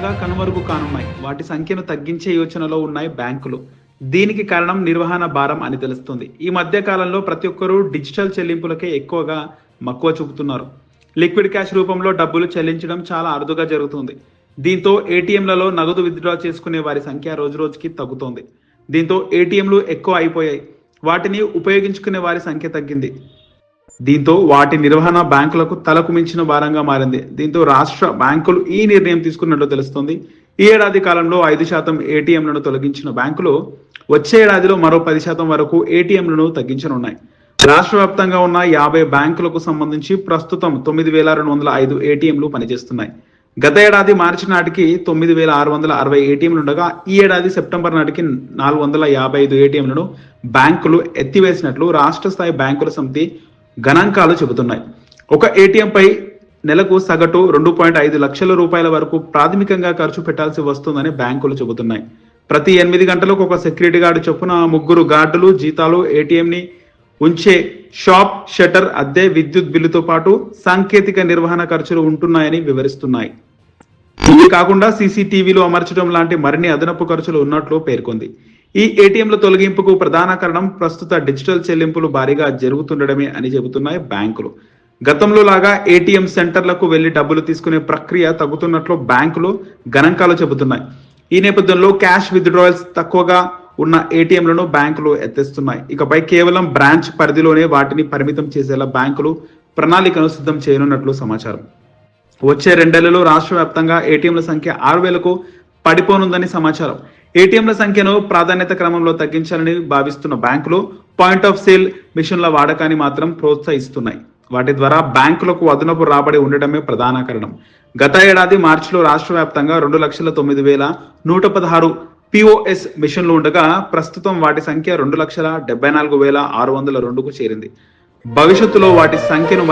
క్రమంగా కనుమరుగు కానున్నాయి. వాటి సంఖ్యను తగ్గించే యోచనలో ఉన్నాయి బ్యాంకులు. దీనికి కారణం నిర్వహణ భారం అని తెలుస్తుంది. ఈ మధ్య కాలంలో ప్రతి ఒక్కరూ డిజిటల్ చెల్లింపులకే ఎక్కువగా మక్కువ చూపుతున్నారు. లిక్విడ్ క్యాష్ రూపంలో డబ్బులు చెల్లించడం చాలా అరుదుగా జరుగుతుంది. దీంతో ఏటీఎంలలో నగదు విత్డ్రా చేసుకునే వారి సంఖ్య రోజురోజుకి తగ్గుతోంది. దీంతో ఏటీఎంలు ఎక్కువ అయిపోయాయి. వాటిని ఉపయోగించుకునే వారి సంఖ్య తగ్గింది. దీంతో వాటి నిర్వహణ బ్యాంకులకు తలకు మించిన భారంగా మారింది. దీంతో రాష్ట్ర బ్యాంకులు ఈ నిర్ణయం తీసుకున్నట్లు తెలుస్తోంది. ఈ ఏడాది కాలంలో 5% ఏటీఎంలను తొలగించిన బ్యాంకులు వచ్చే ఏడాదిలో మరో 10% వరకు ఏటీఎంలను తగ్గించనున్నాయి. రాష్ట్ర వ్యాప్తంగా ఉన్న 50 బ్యాంకులకు సంబంధించి ప్రస్తుతం 9,205 ఏటీఎంలు పనిచేస్తున్నాయి. గత ఏడాది మార్చి నాటికి 9,660 ఏటీఎంలు ఉండగా ఈ ఏడాది సెప్టెంబర్ నాటికి 455 ఏటీఎంలను బ్యాంకులు ఎత్తివేసినట్లు రాష్ట్ర స్థాయి బ్యాంకుల సమితి గణాంకాలు చెబుతున్నాయి. ఒక ఏటీఎం పై నెలకు సగటు 2.5 లక్షల రూపాయల వరకు ప్రాథమికంగా ఖర్చు పెట్టాల్సి వస్తుందని బ్యాంకులు చెబుతున్నాయి. ప్రతి 8 గంటలకు ఒక సెక్యూరిటీ గార్డు చొప్పున 3 గార్డులు జీతాలు, ఏటీఎంని ఉంచే షాప్ షట్టర్ అద్దె, విద్యుత్ బిల్లుతో పాటు సాంకేతిక నిర్వహణ ఖర్చులు ఉంటున్నాయని వివరిస్తున్నాయి. ఇవి కాకుండా సీసీటీవీలు అమర్చడం లాంటి మరిన్ని అదనపు ఖర్చులు ఉన్నట్లు పేర్కొంది. ఈ ఏటీఎంల తొలగింపుకు ప్రధాన కారణం ప్రస్తుత డిజిటల్ చెల్లింపులు భారీగా జరుగుతుండడమే అని చెబుతున్నాయి బ్యాంకులు. గతంలో లాగా ఏటీఎం సెంటర్లకు వెళ్లి డబ్బులు తీసుకునే ప్రక్రియ తగ్గుతున్నట్లు బ్యాంకులు గణాంకాలు చెబుతున్నాయి. ఈ నేపథ్యంలో క్యాష్ విత్డ్రాయల్స్ తక్కువగా ఉన్న ఏటీఎంలను బ్యాంకులు ఎత్తేస్తున్నాయి. ఇకపై కేవలం బ్రాంచ్ పరిధిలోనే వాటిని పరిమితం చేసేలా బ్యాంకులు ప్రణాళికను సిద్ధం చేయనున్నట్లు సమాచారం. వచ్చే 2 నెలల్లో రాష్ట్ర వ్యాప్తంగా ఏటీఎంల సంఖ్య 6,000కు పడిపోనుందని సమాచారం. ఏటీఎంల సంఖ్యను ప్రాధాన్యత క్రమంలో తగ్గించాలని భావిస్తున్న బ్యాంకులు పాయింట్ ఆఫ్ సేల్ మిషన్ల వాడకాన్ని మాత్రం ప్రోత్సహిస్తున్నాయి. వాటి ద్వారా బ్యాంకులకు అదనపు రాబడి ఉండటమే ప్రధాన కారణం. గత ఏడాది మార్చిలో రాష్ట్ర వ్యాప్తంగా 2,09,116 పిఓఎస్ మిషన్లు ఉండగా ప్రస్తుతం వాటి సంఖ్య 2,74,602కు చేరింది. భవిష్యత్తులో వాటి సంఖ్యను